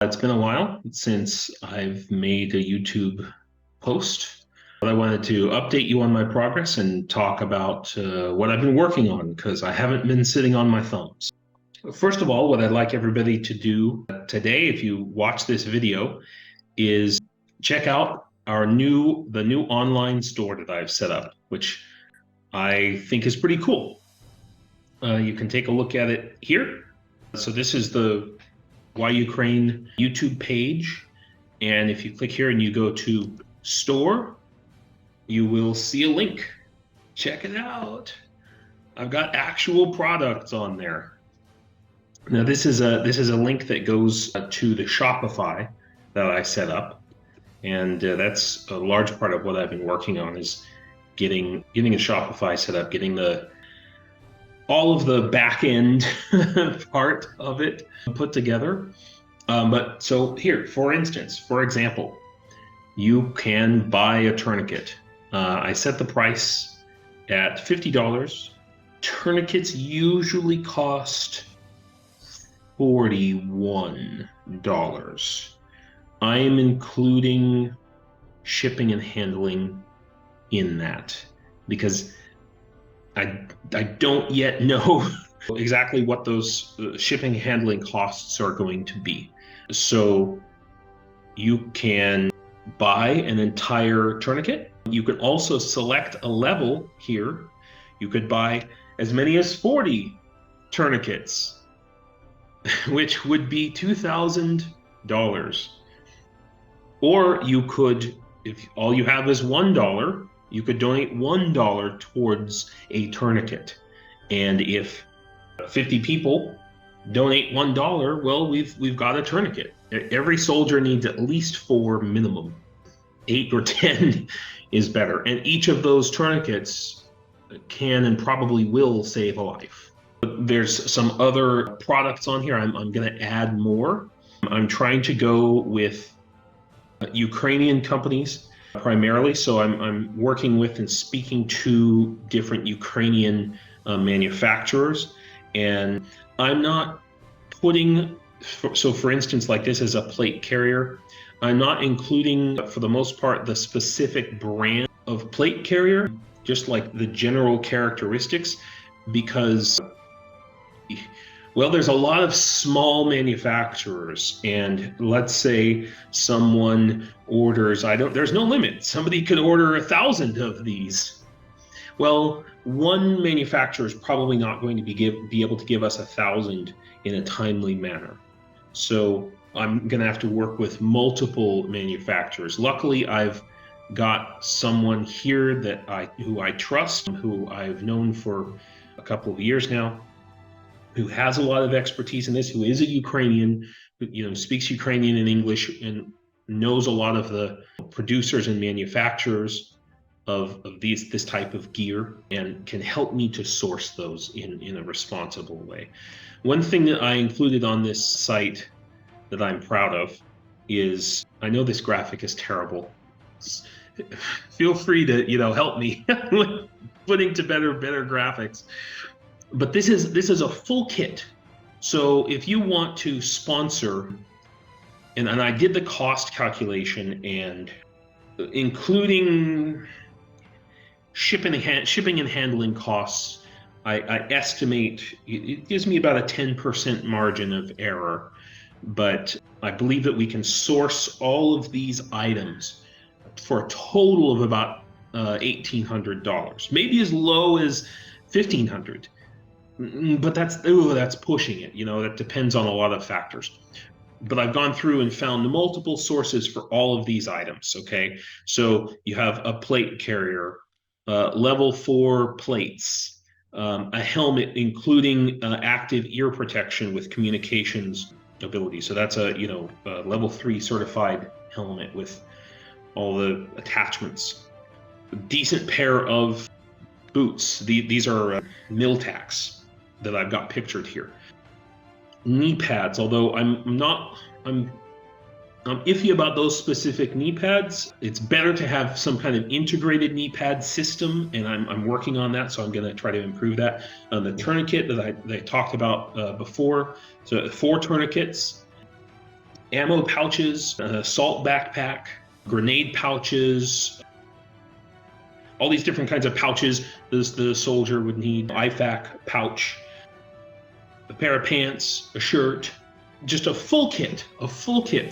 It's been a while since I've made a YouTube post, but I wanted to update you on my progress and talk about what I've been working on because I haven't been sitting on my thumbs. First of all, what I'd like everybody to do today, if you watch this video, is check out the new online store that I've set up, which I think is pretty cool. You can take a look at it here. So this is the Ukraine YouTube page, and if you click here and you go to store, you will see a link. Check it out. I've got actual products on there. Now this is a link that goes to the Shopify that I set up, and that's a large part of what I've been working on is getting a Shopify set up, getting all of the back end part of it put together. But so here, for example, you can buy a tourniquet. I set the price at $50. Tourniquets usually cost $41. I am including shipping and handling in that because I don't yet know exactly what those shipping and handling costs are going to be. So you can buy an entire tourniquet. You can also select a level here. You could buy as many as 40 tourniquets, which would be $2,000. Or you could, if all you have is $1, you could donate $1 towards a tourniquet. And if 50 people donate $1, well, we've got a tourniquet. Every soldier needs at least 4 minimum. 8 or 10 is better. And each of those tourniquets can and probably will save a life. There's some other products on here. I'm going to add more. I'm trying to go with Ukrainian companies primarily. So I'm working with and speaking to different Ukrainian manufacturers, and I'm not putting, so for instance, like this is a plate carrier. I'm not including, for the most part, the specific brand of plate carrier, just like the general characteristics, because, well, there's a lot of small manufacturers, and let's say someone orders, there's no limit. Somebody could order 1,000 of these. Well, one manufacturer is probably not going to be able to give us 1,000 in a timely manner. So I'm going to have to work with multiple manufacturers. Luckily, I've got someone here who I trust, who I've known for a couple of years now, who has a lot of expertise in this, who is a Ukrainian, who speaks Ukrainian and English, and knows a lot of the producers and manufacturers of this type of gear, and can help me to source those in a responsible way. One thing that I included on this site that I'm proud of is, I know this graphic is terrible. Feel free to help me with putting to better graphics. But this is a full kit. So if you want to sponsor, and I did the cost calculation, and including shipping and handling costs, I estimate it gives me about a 10% margin of error. But I believe that we can source all of these items for a total of about $1,800, maybe as low as $1,500. But that's pushing it. That depends on a lot of factors. But I've gone through and found multiple sources for all of these items. Okay, so you have a plate carrier, level 4 plates, a helmet including active ear protection with communications ability. So that's a level 3 certified helmet with all the attachments. A decent pair of boots. These are Miltax that I've got pictured here. Knee pads, although I'm iffy about those specific knee pads. It's better to have some kind of integrated knee pad system, and I'm working on that, so I'm going to try to improve that. The tourniquet that I talked about before, so 4 tourniquets. ammo pouches, assault backpack, grenade pouches, all these different kinds of pouches the soldier would need. IFAK pouch, a pair of pants, a shirt, just a full kit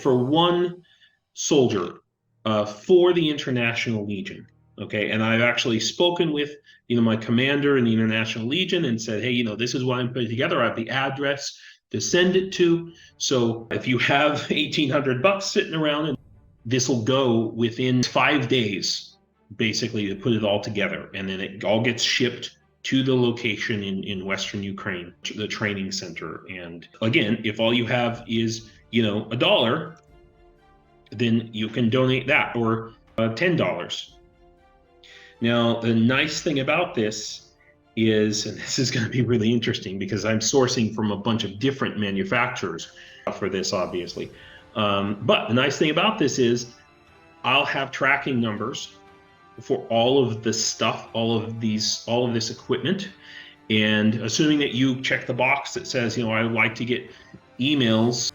for one soldier for the International Legion. Okay, and I've actually spoken with my commander in the International Legion and said, hey, this is what I'm putting together. I have the address to send it to. So if you have $1,800 sitting around, and this will go within 5 days, basically, to put it all together, and then it all gets shipped to the location in Western Ukraine, the training center. And again, if all you have is $1, then you can donate that, or $10. Now, the nice thing about this is, and this is going to be really interesting because I'm sourcing from a bunch of different manufacturers for this, obviously. But the nice thing about this is I'll have tracking numbers for all of the stuff, all of this equipment. And assuming that you check the box that says, I would like to get emails,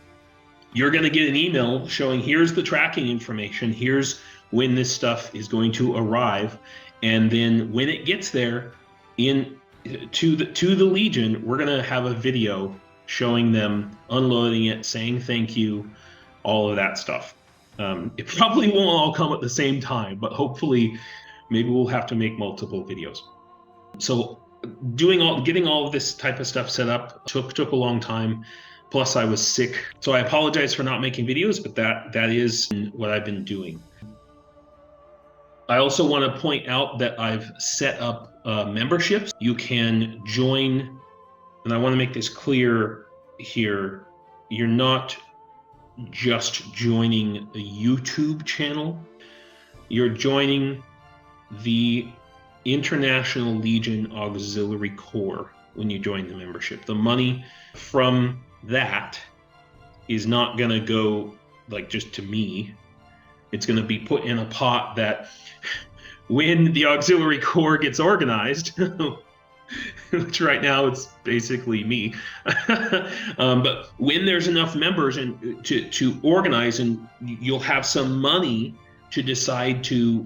you're going to get an email showing here's the tracking information, here's when this stuff is going to arrive. And then when it gets there to the Legion, we're going to have a video showing them unloading it, saying thank you, all of that stuff. It probably won't all come at the same time, but hopefully maybe we'll have to make multiple videos. So getting all of this type of stuff set up took a long time. Plus I was sick. So I apologize for not making videos, but that is what I've been doing. I also want to point out that I've set up memberships. You can join, and I want to make this clear here. You're not just joining a YouTube channel. You're joining the International Legion Auxiliary Corps when you join the membership. The money from that is not going to go just to me. It's going to be put in a pot that when the Auxiliary Corps gets organized, which right now it's basically me, but when there's enough members and to organize, and you'll have some money to decide to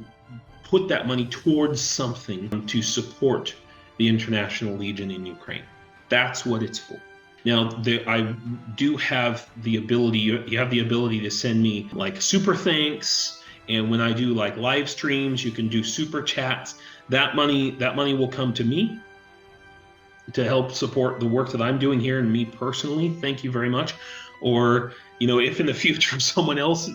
put that money towards something to support the International Legion in Ukraine. That's what it's for. Now, I do have the ability, you have the ability to send me super thanks. And when I do live streams, you can do super chats. That money will come to me to help support the work that I'm doing here and me personally. Thank you very much. Or, if in the future someone else,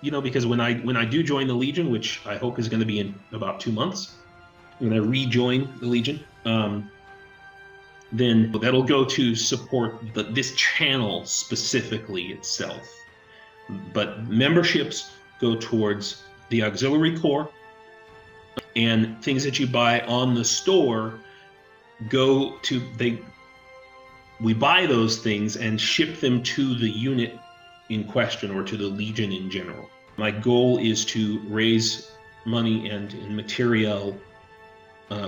because when I do join the Legion, which I hope is going to be in about 2 months, when I rejoin the Legion, then that'll go to support this channel specifically itself. But memberships go towards the Auxiliary Corps, and things that you buy on the store we buy those things and ship them to the unit in question, or to the Legion in general. My goal is to raise money and material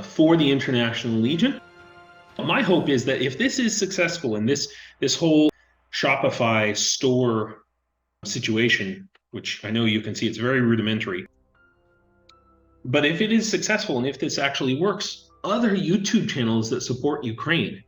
for the International Legion. My hope is that if this is successful, and this whole Shopify store situation, which I know you can see it's very rudimentary, but if it is successful and if this actually works, other YouTube channels that support Ukraine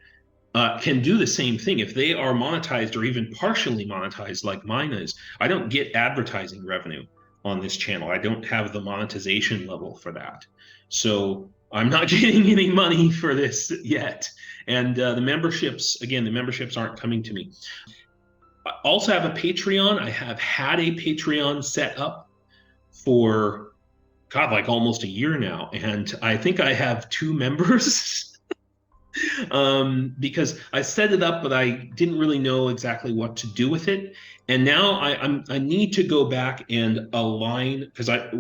can do the same thing. If they are monetized or even partially monetized like mine is, I don't get advertising revenue on this channel. I don't have the monetization level for that. So I'm not getting any money for this yet. And the memberships aren't coming to me. I also have a Patreon. I have had a Patreon set up for, almost a year now. And I think I have 2 members because I set it up, but I didn't really know exactly what to do with it. And now I need to go back and align, because I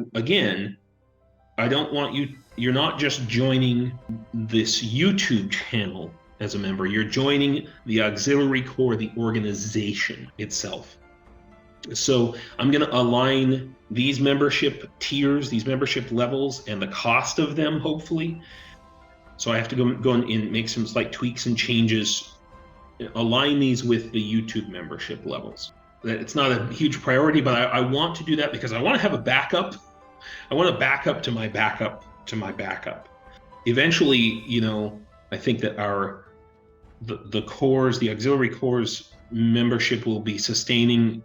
don't want you're not just joining this YouTube channel as a member, you're joining the Auxiliary Corps, the organization itself. So I'm going to align these membership tiers, these membership levels, and the cost of them, hopefully. So I have to go and make some slight tweaks and changes, align these with the YouTube membership levels. it's not a huge priority, but I want to do that because I want to have a backup. I want a backup to my backup to my backup. Eventually, I think that the corps, the auxiliary corps membership will be self-sustaining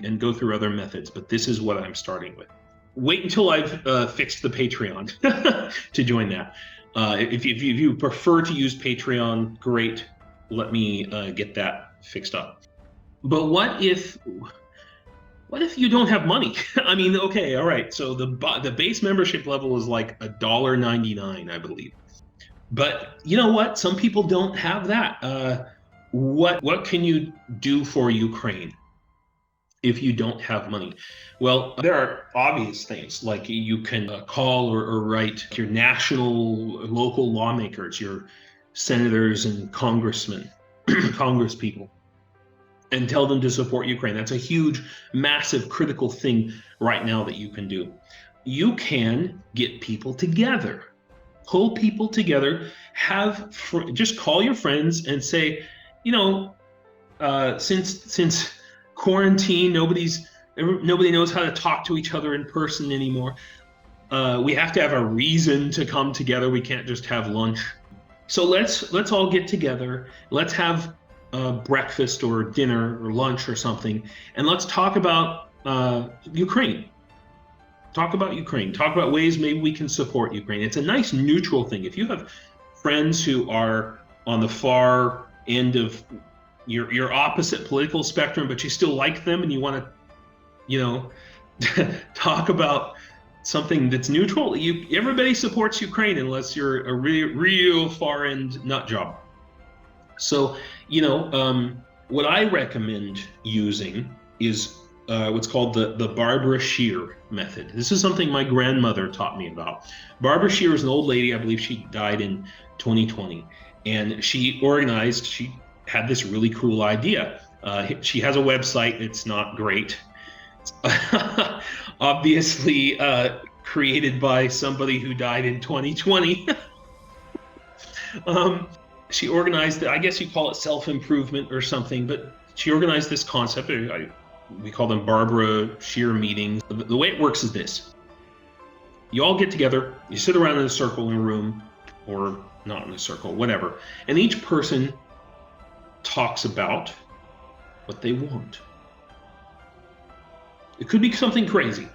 and go through other methods, but this is what I'm starting with. Wait until I've fixed the Patreon to join that. If you prefer to use Patreon, great. Let me get that fixed up. But what if you don't have money? I mean, okay, all right. So the base membership level is like $1.99, I believe. But you know what? Some people don't have that. What can you do for Ukraine if you don't have money? Well, there are obvious things, like you can call or write your local lawmakers, your senators and congressmen, congresspeople, and tell them to support Ukraine. That's a huge, massive, critical thing right now that you can do. You can get people together, pull people together, just call your friends and say, since quarantine, nobody knows how to talk to each other in person anymore. We have to have a reason to come together. We can't just have lunch. So let's all get together. Let's have breakfast or dinner or lunch or something, and let's talk about Ukraine. Talk about Ukraine. Talk about ways maybe we can support Ukraine. It's a nice neutral thing. If you have friends who are on the far end of your opposite political spectrum, but you still like them and you want to, talk about something that's neutral, everybody supports Ukraine unless you're a real far end nut job. So, what I recommend using is what's called the Barbara Scheer method. This is something my grandmother taught me about. Barbara Scheer is an old lady. I believe she died in 2020. And she had this really cool idea. She has a website. It's not great. It's obviously created by somebody who died in 2020. She organized, I guess you call it self-improvement or something, but she organized this concept. We call them Barbara Scheer meetings. The way it works is this. You all get together, you sit around in a circle in a room, or not in a circle, whatever, and each person talks about what they want. It could be something crazy.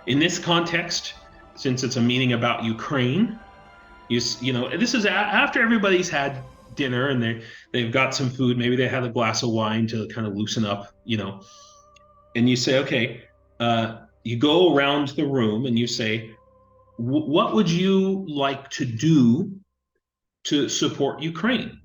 In this context, since it's a meeting about Ukraine, this is after everybody's had dinner and they've got some food, maybe they had a glass of wine to kind of loosen up, and you say, okay, you go around the room and you say, what would you like to do to support Ukraine?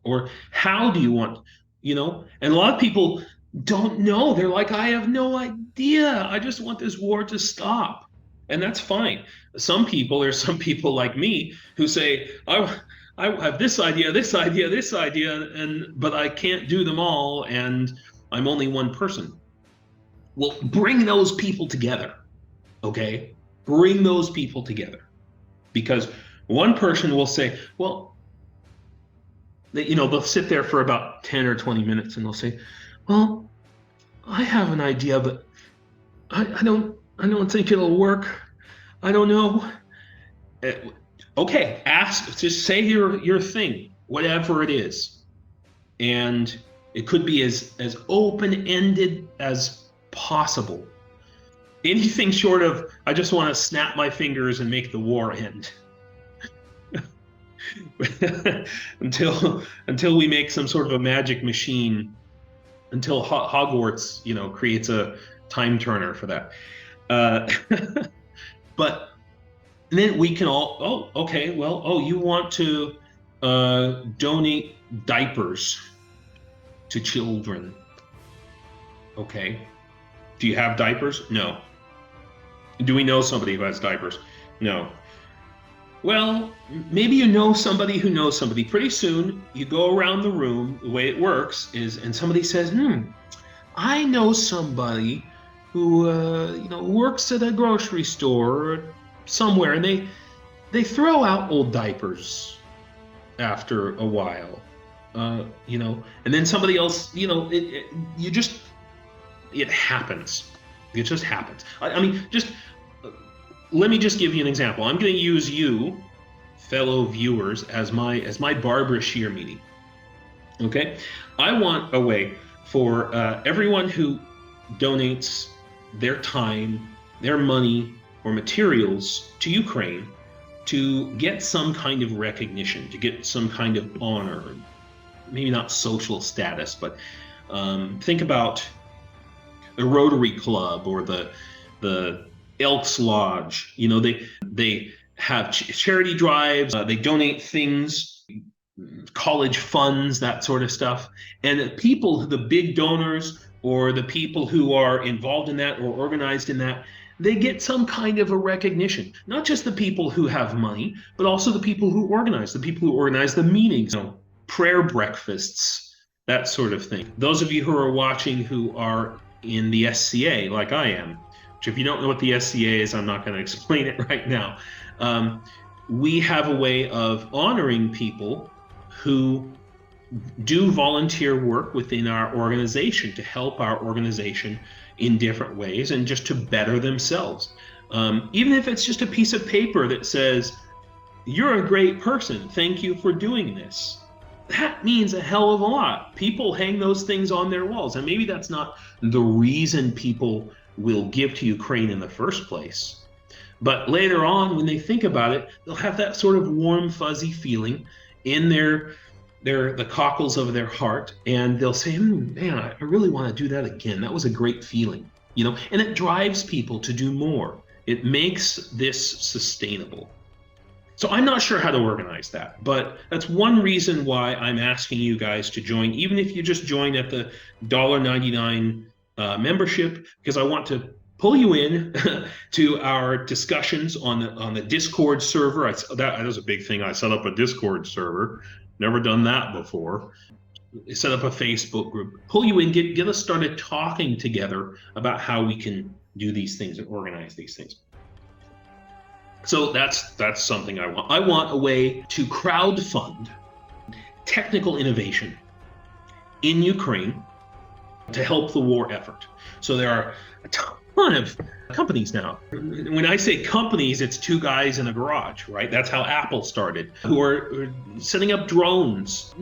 Or how do you want, and a lot of people don't know. They're like, I have no idea. I just want this war to stop. And that's fine. There's some people like me who say, I have this idea, but I can't do them all, and I'm only one person. Well, bring those people together, okay? Bring those people together. Because one person will say, well, they'll sit there for about 10 or 20 minutes and they'll say, well, I have an idea, but I don't think it'll work. I don't know. Okay, just say your thing, whatever it is. And it could be as open-ended as possible. Anything short of, I just want to snap my fingers and make the war end. until we make some sort of a magic machine, until Hogwarts, creates a time turner for that. But then we can all, you want to donate diapers to children. Okay. Do you have diapers? No. Do we know somebody who has diapers? No. Well, maybe you know somebody who knows somebody. Pretty soon, you go around the room. The way it works is, and somebody says, I know somebody who, works at a grocery store or somewhere, and they throw out old diapers after a while. you know, and then somebody else, you know, it happens. It just happens. I mean, let me just give you an example. I'm going to use you, fellow viewers, as my Barbara Shear meeting. Okay, I want a way for everyone who donates their time, their money, or materials to Ukraine to get some kind of recognition, to get some kind of honor, maybe not social status, but think about the Rotary Club or the Elks Lodge. You know, they have charity drives, they donate things, college funds, that sort of stuff. And the big donors or the people who are involved in that or organized in that, they get some kind of a recognition. Not just the people who have money, but also the people who organize the meetings, you know, prayer breakfasts, that sort of thing. Those of you who are watching who are in the SCA, like I am, which if you don't know what the SCA is, I'm not going to explain it right now. We have a way of honoring people who do volunteer work within our organization to help our organization in different ways and just to better themselves. Even if it's just a piece of paper that says, "You're a great person, thank you for doing this." That means a hell of a lot. People hang those things on their walls, and maybe that's not the reason people will give to Ukraine in the first place. But later on, when they think about it, they'll have that sort of warm, fuzzy feeling in the cockles of their heart, and they'll say, man, I really want to do that again. That was a great feeling, you know, and it drives people to do more. It makes this sustainable. So I'm not sure how to organize that, but that's one reason why I'm asking you guys to join, even if you just join at the $1.99 membership, because I want to pull you in to our discussions on the Discord server. That was a big thing. I set up a Discord server. Never done that before. Set up a Facebook group. Pull you in, get us started talking together about how we can do these things and organize these things. So that's something I want. I want a way to crowdfund technical innovation in Ukraine to help the war effort. So there are a ton of companies now. When I say companies, it's two guys in a garage, right? That's how Apple started, who are setting up drones,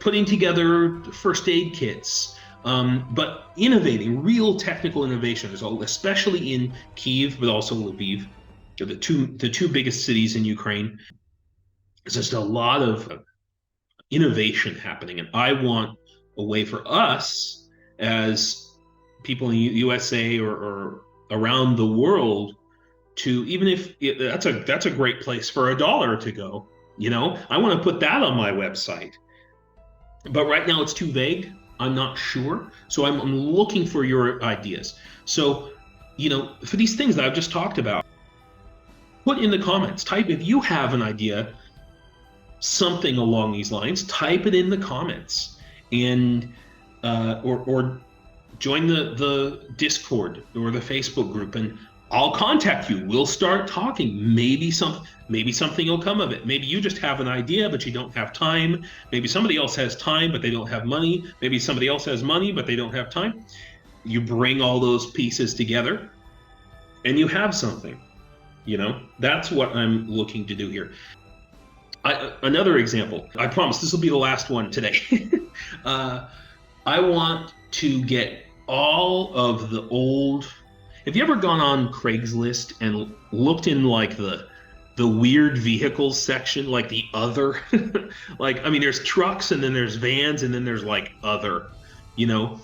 putting together first aid kits, but innovating, real technical innovations, especially in Kyiv, but also Lviv, the two biggest cities in Ukraine. There's just a lot of innovation happening, and I want a way for us as people in the USA or around the world to, even if that's a great place for $1 to go, you know, I want to put that on my website. But right now it's too vague. I'm not sure. So I'm looking for your ideas. So, you know, for these things that I've just talked about, put in the comments, type if you have an idea, something along these lines, type it in the comments, and or join the Discord or the Facebook group, and I'll contact you. We'll start talking. Maybe something will come of it. Maybe you just have an idea, but you don't have time. Maybe somebody else has time, but they don't have money. Maybe somebody else has money, but they don't have time. You bring all those pieces together, and you have something. You know, that's what I'm looking to do here. Another example, I promise this will be the last one today. I want to get all of the old, have you ever gone on Craigslist and looked in like the weird vehicles section, like the other? Like, I mean, there's trucks and then there's vans and then there's like other, you know.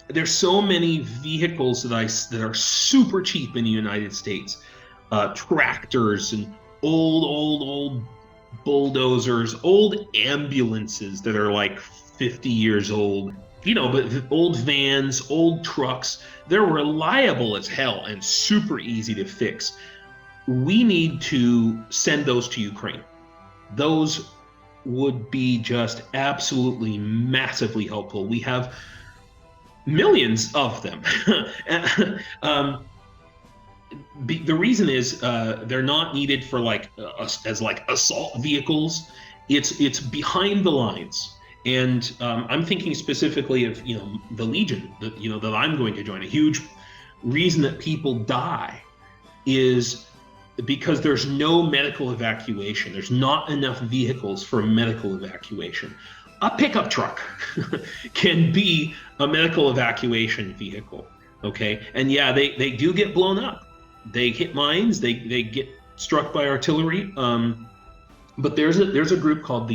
There's so many vehicles that are super cheap in the United States. Tractors and old bulldozers, old ambulances that are like 50 years old, you know, but old vans, old trucks, they're reliable as hell and super easy to fix. We need to send those to Ukraine. Those would be just absolutely massively helpful. We have millions of them. The reason is they're not needed for like as like assault vehicles, It's behind the lines. And I'm thinking specifically of, the Legion that, that I'm going to join. A huge reason that people die is because there's no medical evacuation. There's not enough vehicles for medical evacuation. A pickup truck can be a medical evacuation vehicle, okay? And yeah, they do get blown up. They hit mines, they get struck by artillery. But there's a group called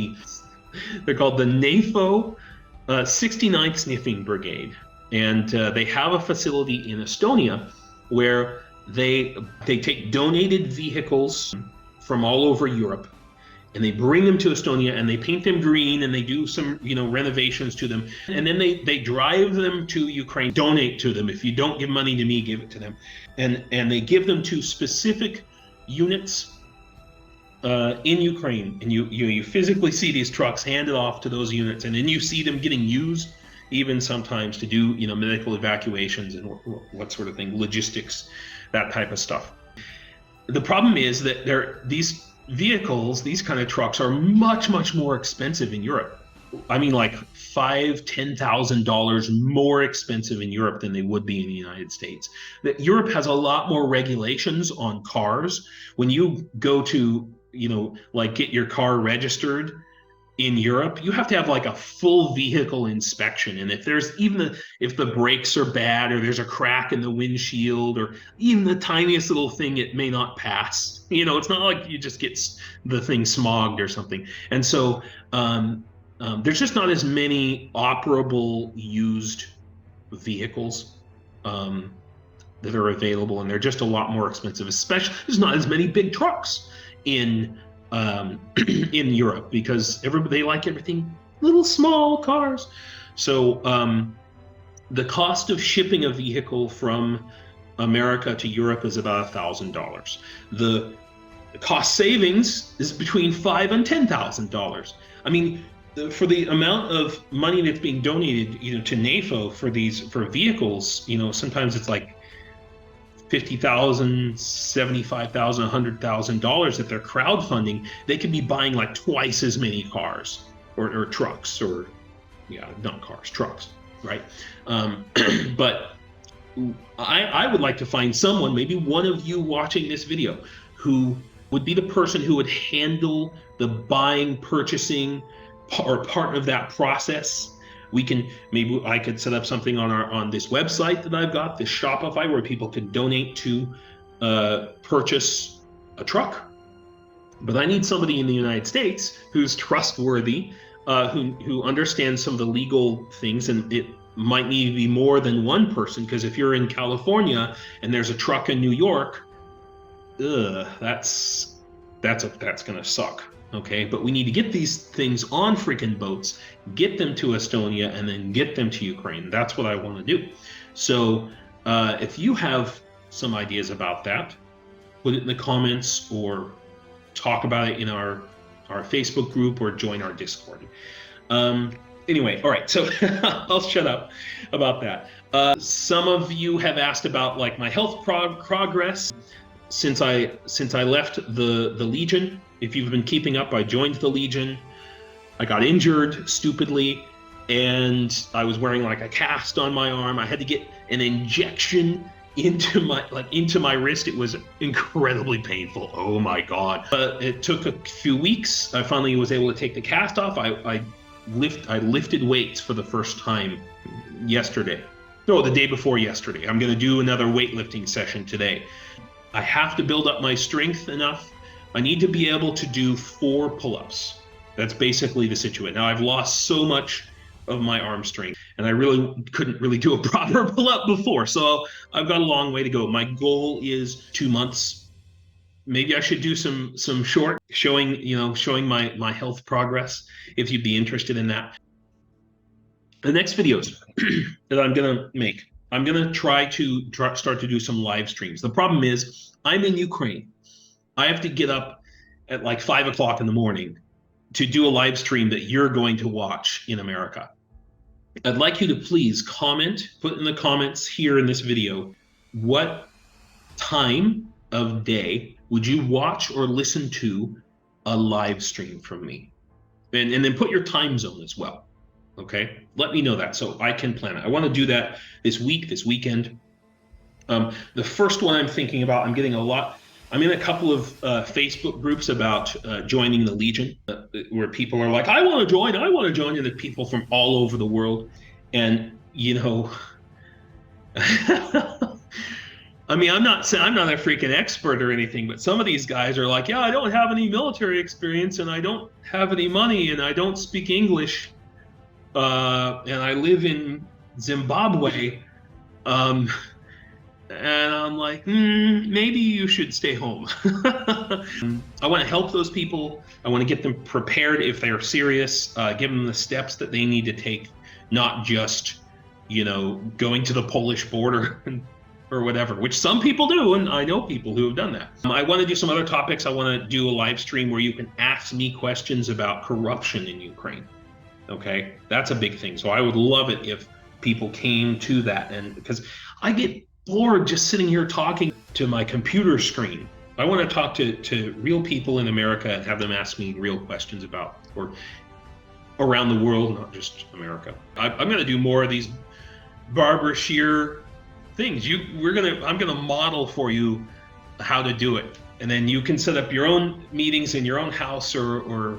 they're called the NAFO 69th Sniffing Brigade. And they have a facility in Estonia where they take donated vehicles from all over Europe, and they bring them to Estonia, and they paint them green, and they do some renovations to them, and then they drive them to Ukraine, donate to them. If you don't give money to me, give it to them, and they give them to specific units in Ukraine, and you physically see these trucks handed off to those units, and then you see them getting used even sometimes to do medical evacuations and what sort of thing, logistics, that type of stuff. The problem is that these vehicles, these kind of trucks, are much more expensive in Europe. I mean, like $5,000-$10,000 more expensive in Europe than they would be in the United States. That Europe has a lot more regulations on cars. When you go to like get your car registered in Europe, you have to have like a full vehicle inspection, and if the brakes are bad, or there's a crack in the windshield, or even the tiniest little thing, it may not pass. It's not like you just get the thing smogged or something. And so there's just not as many operable used vehicles that are available, and they're just a lot more expensive. Especially, there's not as many big trucks in Europe, because they like everything little small cars. So the cost of shipping a vehicle from America to Europe is about $1,000. The cost savings is between $5,000 and $10,000. I mean, for the amount of money that's being donated to NAFO for vehicles, sometimes it's like $50,000, $75,000, $100,000 that they're crowdfunding. They could be buying like twice as many cars or trucks, or not cars, trucks, right? But I would like to find someone, maybe one of you watching this video, who would be the person who would handle the buying, purchasing, or part of that process. Maybe I could set up something on this website that I've got, this Shopify, where people could donate to purchase a truck. But I need somebody in the United States who's trustworthy, who understands some of the legal things, and it might need to be more than one person, because if you're in California and there's a truck in New York, that's gonna suck. Okay, but we need to get these things on freaking boats, get them to Estonia, and then get them to Ukraine. That's what I want to do. So if you have some ideas about that, put it in the comments, or talk about it in our Facebook group, or join our Discord. Anyway, all right, so I'll shut up about that. Some of you have asked about like my health progress since I left the Legion. If you've been keeping up, I joined the Legion. I got injured stupidly, and I was wearing like a cast on my arm. I had to get an injection into my wrist. It was incredibly painful. Oh my God. It took a few weeks. I finally was able to take the cast off. I lifted weights for the first time yesterday. No, the day before yesterday. I'm going to do another weightlifting session today. I have to build up my strength enough. I need to be able to do 4 pull-ups. That's basically the situation. Now, I've lost so much of my arm strength, and I couldn't really do a proper pull-up before, so I've got a long way to go. My goal is 2 months. Maybe I should do some short showing my health progress, if you'd be interested in that. The next videos that I'm gonna make, I'm gonna try to start to do some live streams. The problem is I'm in Ukraine. I have to get up at like 5 o'clock in the morning to do a live stream that you're going to watch in America. I'd like you to please comment, put in the comments here in this video, what time of day would you watch or listen to a live stream from me? and then put your time zone as well. Okay, let me know that so I can plan it. I want to do that this weekend. The first one I'm thinking about, I'm in a couple of Facebook groups about joining the Legion, where people are like, I want to join, and the people from all over the world. And, I mean, I'm not a freaking expert or anything, but some of these guys are like, yeah, I don't have any military experience, and I don't have any money, and I don't speak English, and I live in Zimbabwe. And I'm like, maybe you should stay home. I want to help those people. I want to get them prepared if they're serious, give them the steps that they need to take, not just, going to the Polish border or whatever, which some people do, and I know people who have done that. I want to do some other topics. I want to do a live stream where you can ask me questions about corruption in Ukraine. Okay, that's a big thing. So I would love it if people came to that, and because I get bored just sitting here talking to my computer screen. I want to talk to real people in America and have them ask me real questions about, or around the world, not just America. I'm going to do more of these barber shear things. I'm going to model for you how to do it, and then you can set up your own meetings in your own house or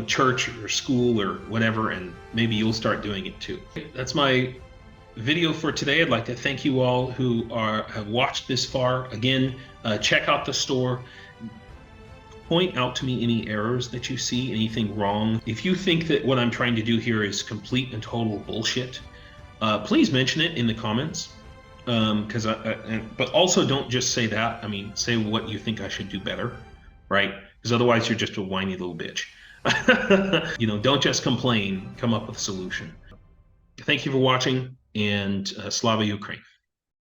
church or school or whatever, and maybe you'll start doing it too. That's my video for today. I'd like to thank you all who have watched this far. Again, check out the store. Point out to me any errors that you see, anything wrong. If you think that what I'm trying to do here is complete and total bullshit, please mention it in the comments. But also don't just say that. I mean, say what you think I should do better, right? Because otherwise you're just a whiny little bitch. Don't just complain, come up with a solution. Thank you for watching, and Slava Ukraine.